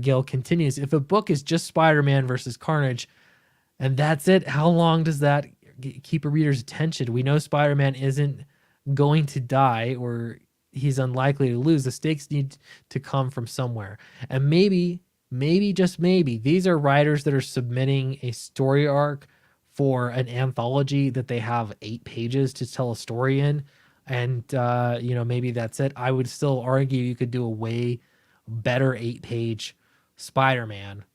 Gail continues, if a book is just Spider-Man versus Carnage and that's it, how long does that keep a reader's attention? We know Spider-Man isn't going to die or he's unlikely to lose. The stakes need to come from somewhere. And maybe just maybe these are writers that are submitting a story arc for an anthology that they have 8 pages to tell a story in. And maybe that's it. I would still argue you could do a way better 8-page Spider-Man.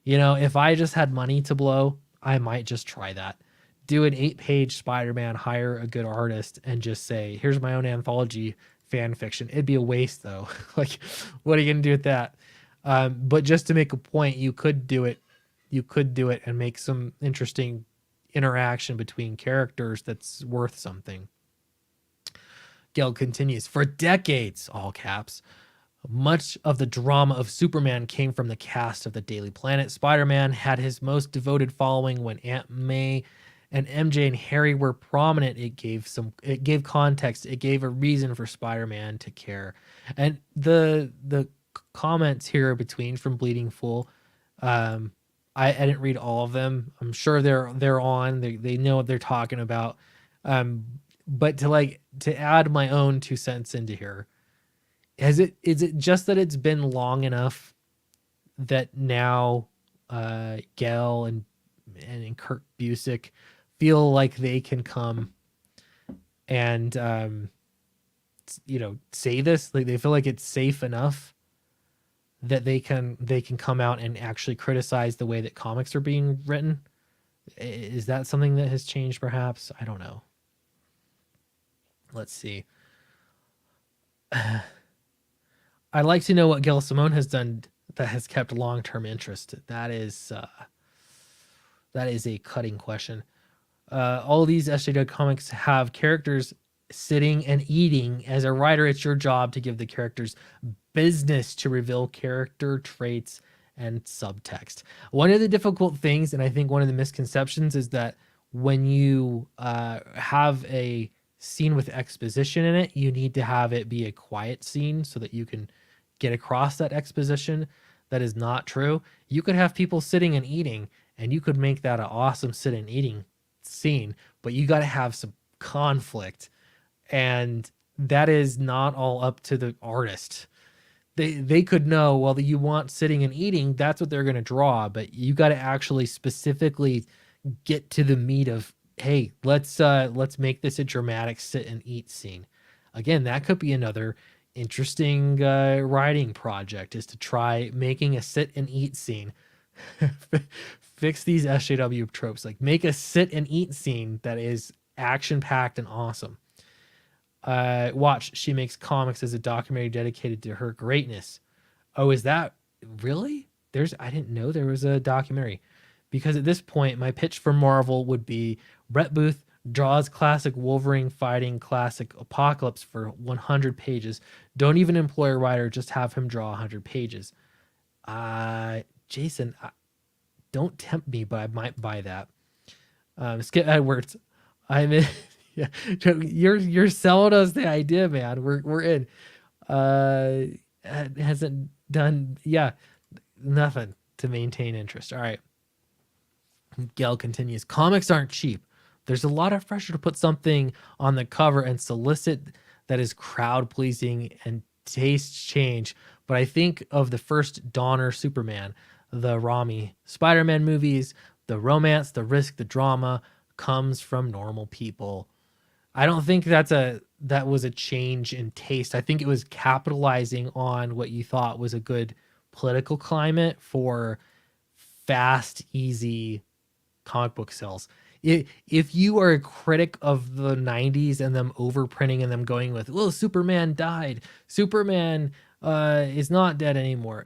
If I just had money to blow, I might just try that. Do an 8-page Spider-Man, hire a good artist, and just say, here's my own anthology fan fiction. It'd be a waste though. Like, what are you gonna do with that? But just to make a point, you could do it. You could do it and make some interesting interaction between characters that's worth something. Gail continues, for decades, all caps, much of the drama of Superman came from the cast of the Daily Planet. Spider-Man had his most devoted following when Aunt May and MJ and Harry were prominent. It gave context. It gave a reason for Spider-Man to care. And the comments here between from Bleeding Fool, I didn't read all of them. I'm sure they're on. They know what they're talking about. But to add my own 2 cents into here, is it just that it's been long enough that now Gail and Kirk Busick feel like they can come and say this, like they feel like it's safe enough that they can come out and actually criticize the way that comics are being written. Is that something that has changed? Perhaps, I don't know. Let's see. I'd like to know what Gail Simone has done that has kept long-term interest. That is a cutting question. All these SJW comics have characters sitting and eating. As a writer, it's your job to give the characters business to reveal character traits and subtext. One of the difficult things, and I think one of the misconceptions, is that when you have a scene with exposition in it, you need to have it be a quiet scene so that you can get across that exposition. That is not true. You could have people sitting and eating, and you could make that an awesome sit and eating scene, but you got to have some conflict, and that is not all up to the artist. They could know, well, you want sitting and eating, that's what they're going to draw, but you got to actually specifically get to the meat of, hey, let's make this a dramatic sit and eat scene. Again, that could be another interesting writing project, is to try making a sit and eat scene. Fix these SJW tropes, like make a sit and eat scene that is action packed and awesome. Watch, she makes comics as a documentary dedicated to her greatness. Oh, is that really? I didn't know there was a documentary. Because at this point, my pitch for Marvel would be Brett Booth draws classic Wolverine fighting classic Apocalypse for 100 pages. Don't even employ a writer, just have him draw 100 pages. Jason, don't tempt me, but I might buy that. Skip Edwards, I'm in. Yeah, you're selling us the idea, man. We're in. It hasn't done, yeah, nothing to maintain interest. All right. Gail continues. Comics aren't cheap. There's a lot of pressure to put something on the cover and solicit that is crowd pleasing and taste change. But I think of the first Donner Superman, the Rami Spider-Man movies, the romance, the risk, the drama comes from normal people. I don't think that was a change in taste. I think it was capitalizing on what you thought was a good political climate for fast, easy comic book sales. If you are a critic of the 90s and them overprinting and them going with, well, Superman died, Superman is not dead anymore,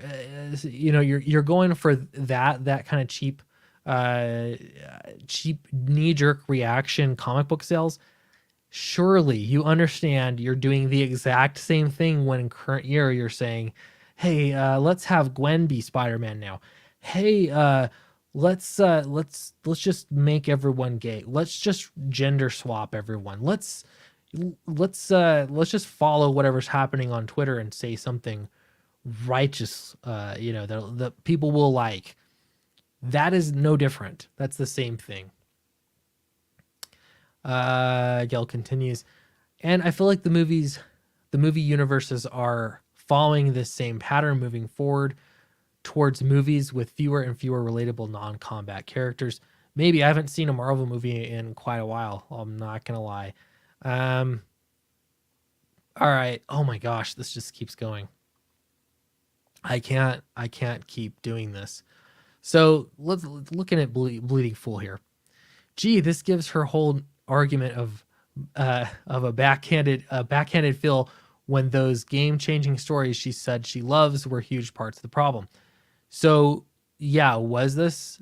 you're going for that kind of cheap knee-jerk reaction comic book sales. Surely you understand you're doing the exact same thing when in current year you're saying, hey, let's have Gwen be Spider-Man now. Hey, let's just make everyone gay. Let's just gender swap everyone. Let's just follow whatever's happening on Twitter and say something righteous, that people will like. That is no different. That's the same thing. Gail continues, and I feel like the movie universes are following this same pattern moving forward towards movies with fewer and fewer relatable non-combat characters. Maybe I haven't seen a Marvel movie in quite a while. I'm not gonna lie. All right. Oh my gosh, this just keeps going. I can't keep doing this. So let's looking at Bleeding Fool here. Gee, this gives her whole argument of a backhanded feel when those game-changing stories she said she loves were huge parts of the problem. So yeah, was this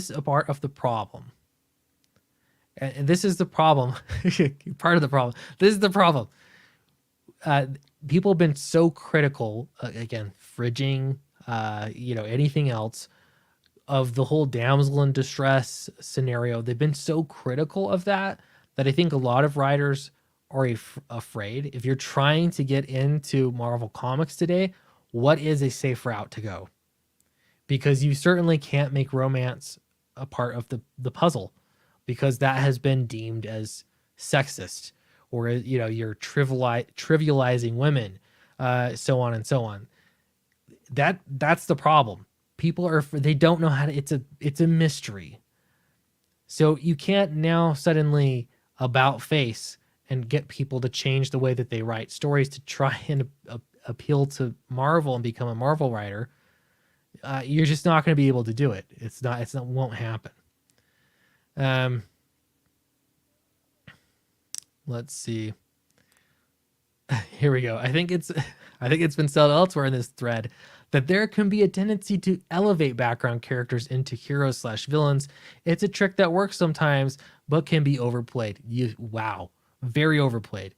a part of the problem? And this is the problem. Part of the problem. This is the problem. People have been so critical, again, fridging, anything else, of the whole damsel in distress scenario. They've been so critical of that I think a lot of writers are afraid. If you're trying to get into Marvel Comics today, what is a safe route to go? Because you certainly can't make romance a part of the puzzle, because that has been deemed as sexist, or you're trivializing women, so on and so on. That's the problem. People they don't know how to. It's a mystery. So you can't now suddenly about face and get people to change the way that they write stories to try and appeal to Marvel and become a Marvel writer, you're just not going to be able to do it. It's not, won't happen. Let's see. Here we go. I think it's been said elsewhere in this thread that there can be a tendency to elevate background characters into heroes / villains. It's a trick that works sometimes, but can be overplayed. Wow, very overplayed.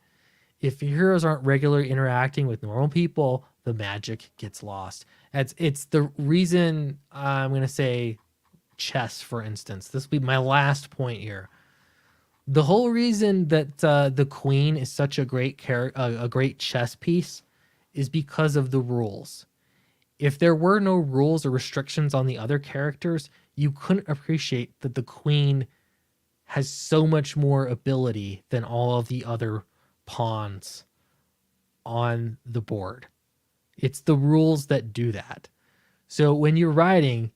If heroes aren't regularly interacting with normal people, the magic gets lost. It's the reason I'm going to say chess, for instance. This will be my last point here. The whole reason that the queen is such a great a great chess piece is because of the rules. If there were no rules or restrictions on the other characters, you couldn't appreciate that the queen has so much more ability than all of the other pawns on the board. It's the rules that do that. So when you're writing,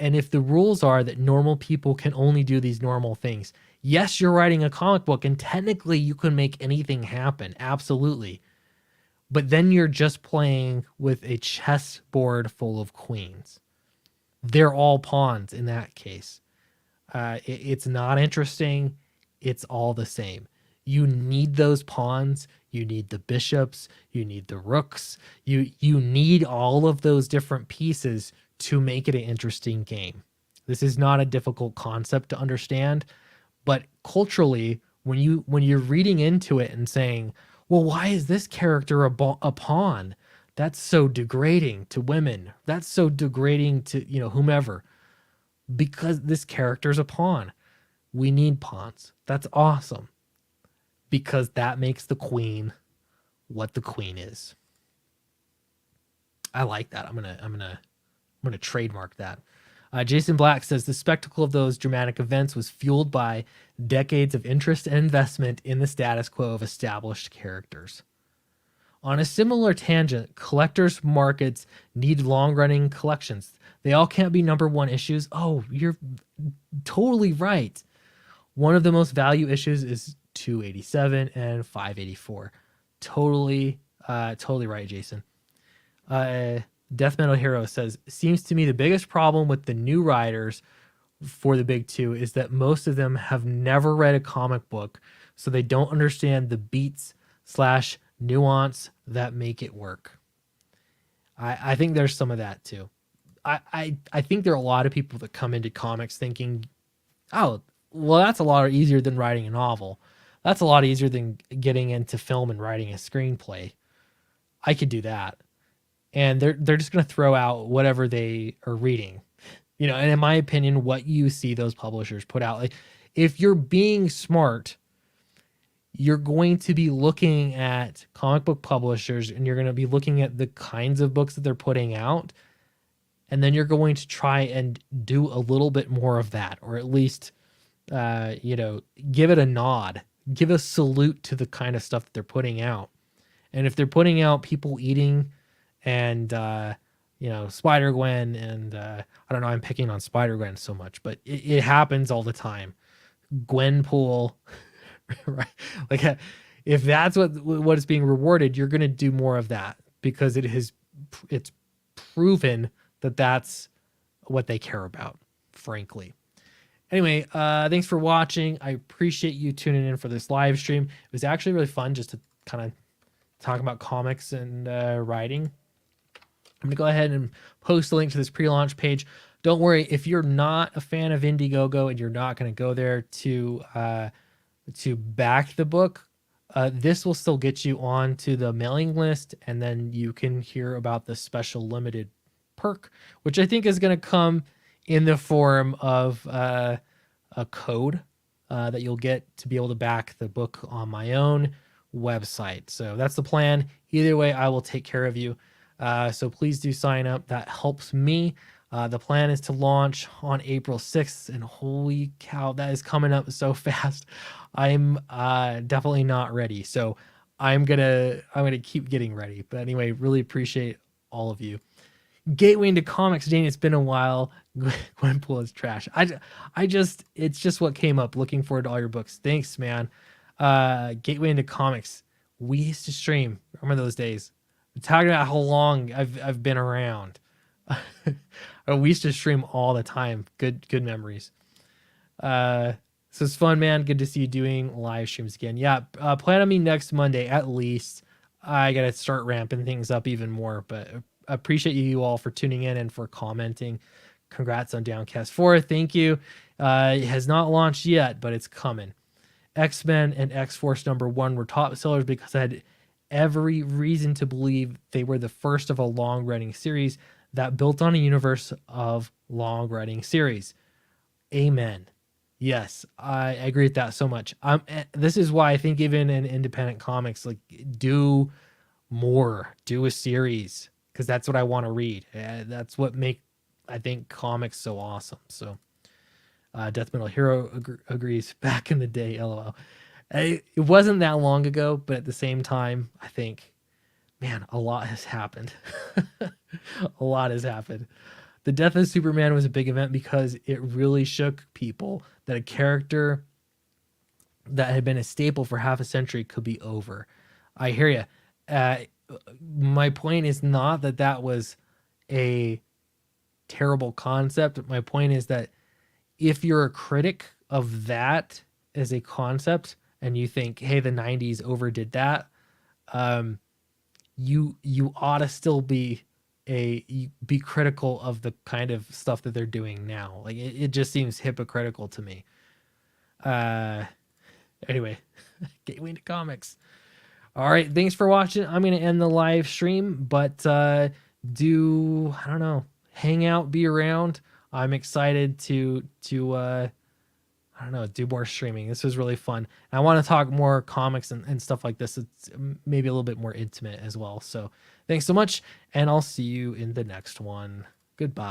and if the rules are that normal people can only do these normal things, yes, you're writing a comic book and technically you can make anything happen. Absolutely. But then you're just playing with a chessboard full of queens. They're all pawns in that case. It's not interesting. It's all the same. You need those pawns. You need the bishops. You need the rooks. You need all of those different pieces to make it an interesting game. This is not a difficult concept to understand, but culturally, when you're reading into it and saying, well, why is this character a pawn? That's so degrading to women. That's so degrading to, whomever. Because this character's a pawn. We need pawns. That's awesome. Because that makes the queen what the queen is. I like that. I'm gonna trademark that. Jason Black says the spectacle of those dramatic events was fueled by decades of interest and investment in the status quo of established characters. On a similar tangent, collectors' markets need long-running collections. They all can't be #1 issues. Oh, you're totally right. One of the most value issues is 287 and 584. Totally right, Jason. Death Metal Hero says, seems to me the biggest problem with the new writers for the big two is that most of them have never read a comic book, so they don't understand the beats / nuance that make it work. I think there's some of that too. I think there are a lot of people that come into comics thinking, oh, well, that's a lot easier than writing a novel. That's a lot easier than getting into film and writing a screenplay. I could do that. And they're just going to throw out whatever they are reading. And in my opinion, what you see those publishers put out, like if you're being smart, you're going to be looking at comic book publishers and you're going to be looking at the kinds of books that they're putting out. And then you're going to try and do a little bit more of that, or at least, give it a nod, give a salute to the kind of stuff that they're putting out. And if they're putting out people eating and, Spider-Gwen and, I don't know, I'm picking on Spider-Gwen so much, but it happens all the time. Gwenpool, right? Like if that's what is being rewarded, you're going to do more of that because it's proven that that's what they care about, frankly. Anyway, thanks for watching. I appreciate you tuning in for this live stream. It was actually really fun just to kind of talk about comics and writing. I'm going to go ahead and post a link to this pre-launch page. Don't worry, if you're not a fan of Indiegogo and you're not going to go there to back the book, this will still get you onto the mailing list, and then you can hear about the special limited perk, which I think is going to come in the form of a code that you'll get to be able to back the book on my own website. So that's the plan. Either way, I will take care of you. So please do sign up. That helps me. The plan is to launch on April 6th, and holy cow, that is coming up so fast. I'm definitely not ready. So I'm gonna keep getting ready. But anyway, really appreciate all of you. Gateway into comics, Dane. It's been a while. Gwenpool is trash. It's just what came up. Looking forward to all your books. Thanks, man. Gateway into comics. We used to stream. Remember those days? I'm talking about how long I've been around. We used to stream all the time. Good memories. So it's fun, man. Good to see you doing live streams again. Yeah, plan on me next Monday at least. I gotta start ramping things up even more, but appreciate you all for tuning in and for commenting. Congrats on Downcast 4. Thank you. It has not launched yet, but it's coming. X-Men and X-Force #1 were top sellers because I had every reason to believe they were the first of a long-running series that built on a universe of long-running series. Amen. Yes, I agree with that so much. This is why I think even in independent comics, like, do more, do a series, because that's what I want to read. That's what I think comics so awesome. So, Death Metal Hero agrees. Back in the day, LOL. It wasn't that long ago, but at the same time, I think, man, a lot has happened. A lot has happened. The death of Superman was a big event because it really shook people that a character that had been a staple for half a century could be over. I hear you. My point is not that that was a terrible concept. My point is that if you're a critic of that as a concept and you think, hey, the 90s overdid that, you ought to still be critical of the kind of stuff that they're doing now. Like, it just seems hypocritical to me. Anyway, gateway to comics. All right, thanks for watching. I'm gonna end the live stream, but I don't know, hang out, be around. I'm excited to I don't know, do more streaming. This was really fun. And I want to talk more comics and stuff like this. It's maybe a little bit more intimate as well. So thanks so much, and I'll see you in the next one. Goodbye.